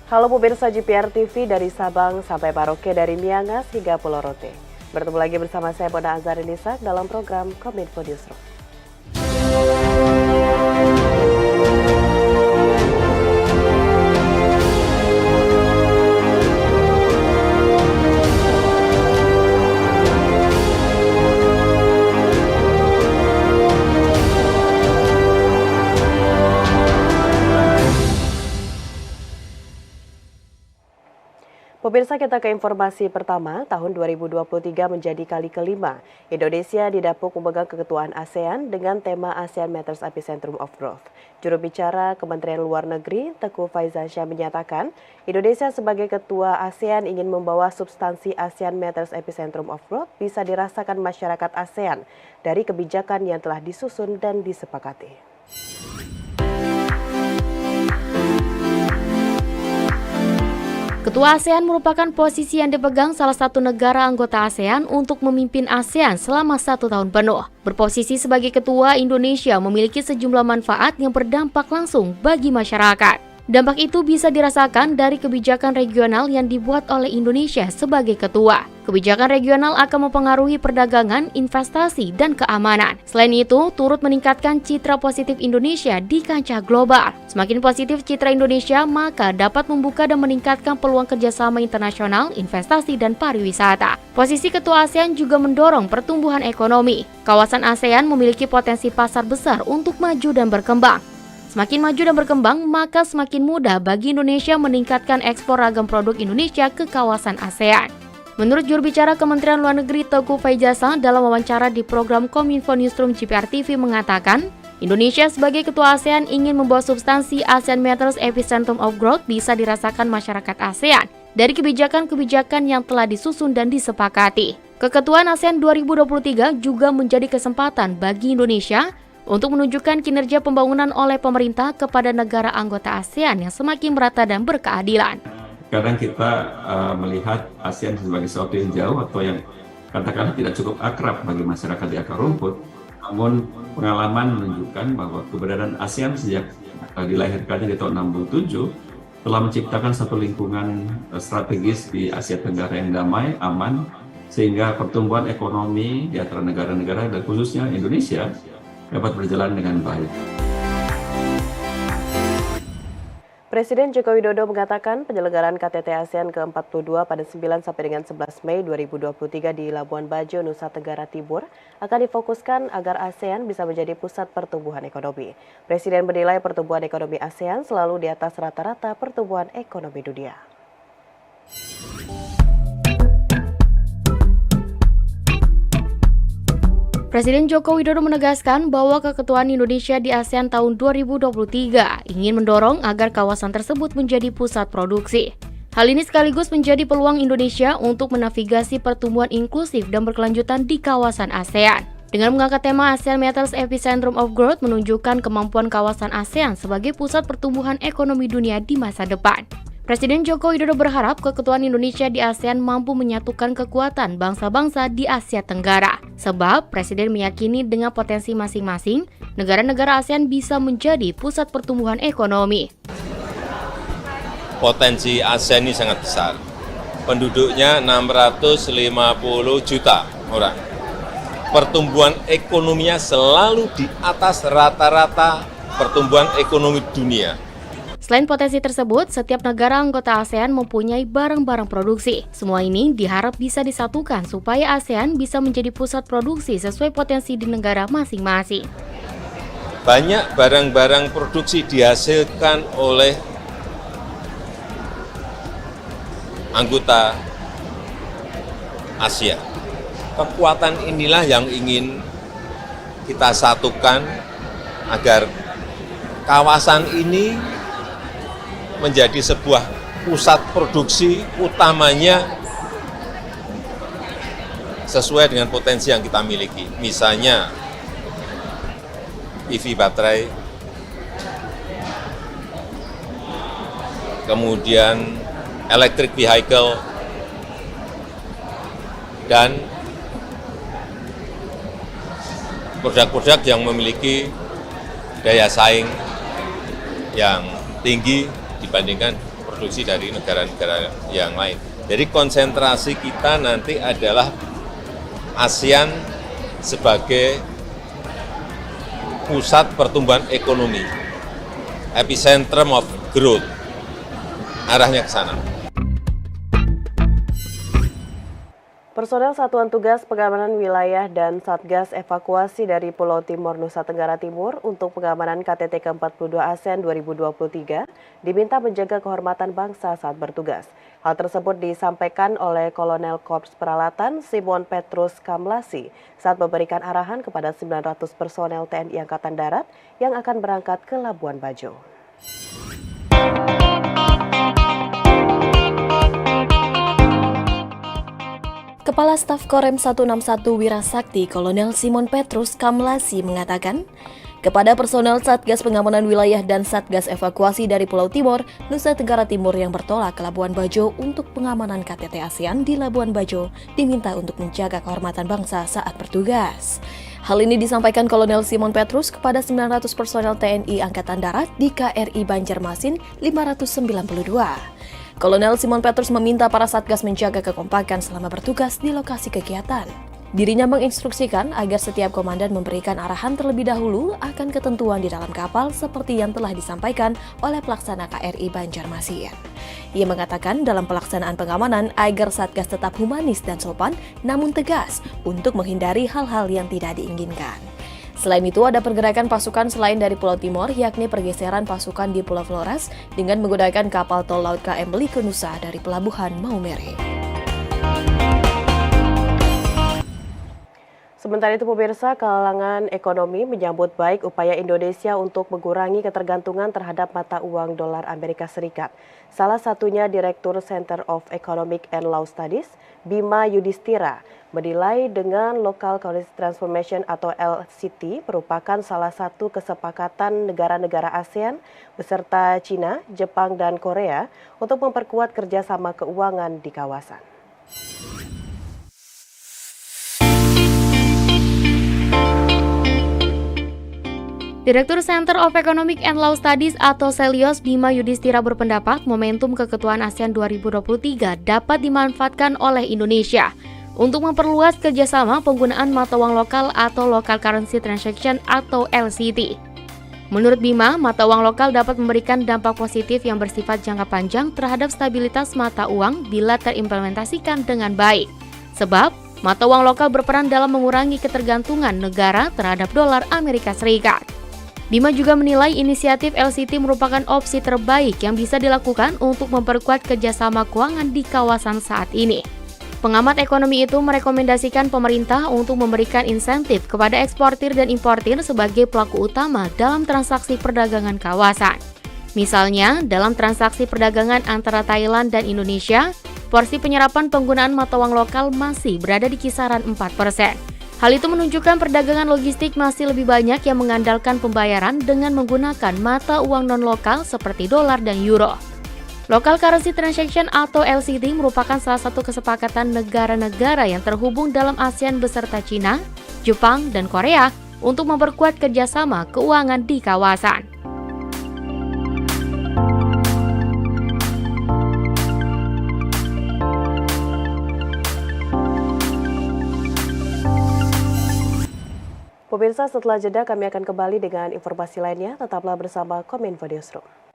Halo pemirsa GPR TV dari Sabang sampai Merauke, dari Miangas hingga Pulau Rote. Bertemu lagi bersama saya Bona Azarinisa dalam program Kominfo Newsroom. Pemirsa, kita ke informasi pertama. Tahun 2023 menjadi kali kelima Indonesia didapuk memegang keketuaan ASEAN dengan tema ASEAN Matters Epicentrum of Growth. Juru bicara Kementerian Luar Negeri Teuku Faizasyah menyatakan, Indonesia sebagai ketua ASEAN ingin membawa substansi ASEAN Matters Epicentrum of Growth bisa dirasakan masyarakat ASEAN dari kebijakan yang telah disusun dan disepakati. Ketua ASEAN merupakan posisi yang dipegang salah satu negara anggota ASEAN untuk memimpin ASEAN selama 1 tahun penuh. Berposisi sebagai ketua, Indonesia memiliki sejumlah manfaat yang berdampak langsung bagi masyarakat. Dampak itu bisa dirasakan dari kebijakan regional yang dibuat oleh Indonesia sebagai ketua. Kebijakan regional akan mempengaruhi perdagangan, investasi, dan keamanan. Selain itu, turut meningkatkan citra positif Indonesia di kancah global. Semakin positif citra Indonesia, maka dapat membuka dan meningkatkan peluang kerjasama internasional, investasi, dan pariwisata. Posisi ketua ASEAN juga mendorong pertumbuhan ekonomi. Kawasan ASEAN memiliki potensi pasar besar untuk maju dan berkembang. Semakin maju dan berkembang, maka semakin mudah bagi Indonesia meningkatkan ekspor ragam produk Indonesia ke kawasan ASEAN. Menurut juru bicara Kementerian Luar Negeri Teuku Faizasyah dalam wawancara di program Kominfo Newsroom GPR TV mengatakan, Indonesia sebagai ketua ASEAN ingin membawa substansi ASEAN Matters Epicentrum of Growth bisa dirasakan masyarakat ASEAN dari kebijakan-kebijakan yang telah disusun dan disepakati. Keketuaan ASEAN 2023 juga menjadi kesempatan bagi Indonesia untuk menunjukkan kinerja pembangunan oleh pemerintah kepada negara anggota ASEAN yang semakin merata dan berkeadilan. Kadang kita melihat ASEAN sebagai sesuatu yang jauh atau yang katakanlah tidak cukup akrab bagi masyarakat di akar rumput. Namun pengalaman menunjukkan bahwa keberadaan ASEAN sejak dilahirkannya di tahun 67 telah menciptakan satu lingkungan strategis di Asia Tenggara yang damai, aman, sehingga pertumbuhan ekonomi di antara negara-negara dan khususnya Indonesia dapat berjalan dengan baik. Presiden Joko Widodo mengatakan penyelenggaraan KTT ASEAN ke-42 pada 9 sampai dengan 11 Mei 2023 di Labuan Bajo, Nusa Tenggara Timur akan difokuskan agar ASEAN bisa menjadi pusat pertumbuhan ekonomi. Presiden menilai pertumbuhan ekonomi ASEAN selalu di atas rata-rata pertumbuhan ekonomi dunia. Presiden Joko Widodo menegaskan bahwa keketuaan Indonesia di ASEAN tahun 2023 ingin mendorong agar kawasan tersebut menjadi pusat produksi. Hal ini sekaligus menjadi peluang Indonesia untuk menavigasi pertumbuhan inklusif dan berkelanjutan di kawasan ASEAN. Dengan mengangkat tema ASEAN Matters Epicentrum of Growth menunjukkan kemampuan kawasan ASEAN sebagai pusat pertumbuhan ekonomi dunia di masa depan. Presiden Joko Widodo berharap keketuaan Indonesia di ASEAN mampu menyatukan kekuatan bangsa-bangsa di Asia Tenggara. Sebab Presiden meyakini dengan potensi masing-masing, negara-negara ASEAN bisa menjadi pusat pertumbuhan ekonomi. Potensi ASEAN ini sangat besar. Penduduknya 650 juta orang. Pertumbuhan ekonominya selalu di atas rata-rata pertumbuhan ekonomi dunia. Selain potensi tersebut, setiap negara anggota ASEAN mempunyai barang-barang produksi. Semua ini diharap bisa disatukan supaya ASEAN bisa menjadi pusat produksi sesuai potensi di negara masing-masing. Banyak barang-barang produksi dihasilkan oleh anggota Asia. Kekuatan inilah yang ingin kita satukan agar kawasan ini menjadi sebuah pusat produksi utamanya sesuai dengan potensi yang kita miliki. Misalnya EV baterai, kemudian electric vehicle, dan produk-produk yang memiliki daya saing yang tinggi dibandingkan produksi dari negara-negara yang lain. Jadi konsentrasi kita nanti adalah ASEAN sebagai pusat pertumbuhan ekonomi, epicentrum of growth, arahnya ke sana. Personel Satuan Tugas Pengamanan Wilayah dan Satgas Evakuasi dari Pulau Timor, Nusa Tenggara Timur untuk pengamanan KTT ke-42 ASEAN 2023 diminta menjaga kehormatan bangsa saat bertugas. Hal tersebut disampaikan oleh Kolonel Korps Peralatan Simon Petrus Kamlasi saat memberikan arahan kepada 900 personel TNI Angkatan Darat yang akan berangkat ke Labuan Bajo. Kepala Staf Korem 161 Wirasakti Kolonel Simon Petrus Kamlasi mengatakan, kepada personel Satgas Pengamanan Wilayah dan Satgas Evakuasi dari Pulau Timor, Nusa Tenggara Timur yang bertolak ke Labuan Bajo untuk pengamanan KTT ASEAN di Labuan Bajo diminta untuk menjaga kehormatan bangsa saat bertugas. Hal ini disampaikan Kolonel Simon Petrus kepada 900 personel TNI Angkatan Darat di KRI Banjarmasin 592. Kolonel Simon Petrus meminta para Satgas menjaga kekompakan selama bertugas di lokasi kegiatan. Dirinya menginstruksikan agar setiap komandan memberikan arahan terlebih dahulu akan ketentuan di dalam kapal seperti yang telah disampaikan oleh pelaksana KRI Banjarmasin. Ia mengatakan dalam pelaksanaan pengamanan agar Satgas tetap humanis dan sopan namun tegas untuk menghindari hal-hal yang tidak diinginkan. Selain itu, ada pergerakan pasukan selain dari Pulau Timor, yakni pergeseran pasukan di Pulau Flores dengan menggunakan kapal tol laut KM Beliku Nusa dari Pelabuhan Maumere. Sementara itu, pemirsa, kalangan ekonomi menyambut baik upaya Indonesia untuk mengurangi ketergantungan terhadap mata uang dolar Amerika Serikat. Salah satunya Direktur Center of Economic and Law Studies, Bima Yudhistira, menilai dengan Local Currency Transformation atau LCT merupakan salah satu kesepakatan negara-negara ASEAN beserta China, Jepang, dan Korea untuk memperkuat kerjasama keuangan di kawasan. Direktur Center of Economic and Law Studies atau CELIOS Bima Yudhistira berpendapat momentum keketuaan ASEAN 2023 dapat dimanfaatkan oleh Indonesia untuk memperluas kerjasama penggunaan mata uang lokal atau Local Currency Transaction atau LCT. Menurut Bima, mata uang lokal dapat memberikan dampak positif yang bersifat jangka panjang terhadap stabilitas mata uang bila terimplementasikan dengan baik. Sebab, mata uang lokal berperan dalam mengurangi ketergantungan negara terhadap dolar Amerika Serikat. Bima juga menilai inisiatif LCT merupakan opsi terbaik yang bisa dilakukan untuk memperkuat kerjasama keuangan di kawasan saat ini. Pengamat ekonomi itu merekomendasikan pemerintah untuk memberikan insentif kepada eksportir dan importir sebagai pelaku utama dalam transaksi perdagangan kawasan. Misalnya, dalam transaksi perdagangan antara Thailand dan Indonesia, porsi penyerapan penggunaan mata uang lokal masih berada di kisaran 4%. Hal itu menunjukkan perdagangan logistik masih lebih banyak yang mengandalkan pembayaran dengan menggunakan mata uang non-lokal seperti dolar dan euro. Local Currency Transaction atau LCT merupakan salah satu kesepakatan negara-negara yang terhubung dalam ASEAN beserta China, Jepang, dan Korea untuk memperkuat kerjasama keuangan di kawasan. Pemirsa, setelah jeda kami akan kembali dengan informasi lainnya. Tetaplah bersama Kominfo Newsroom.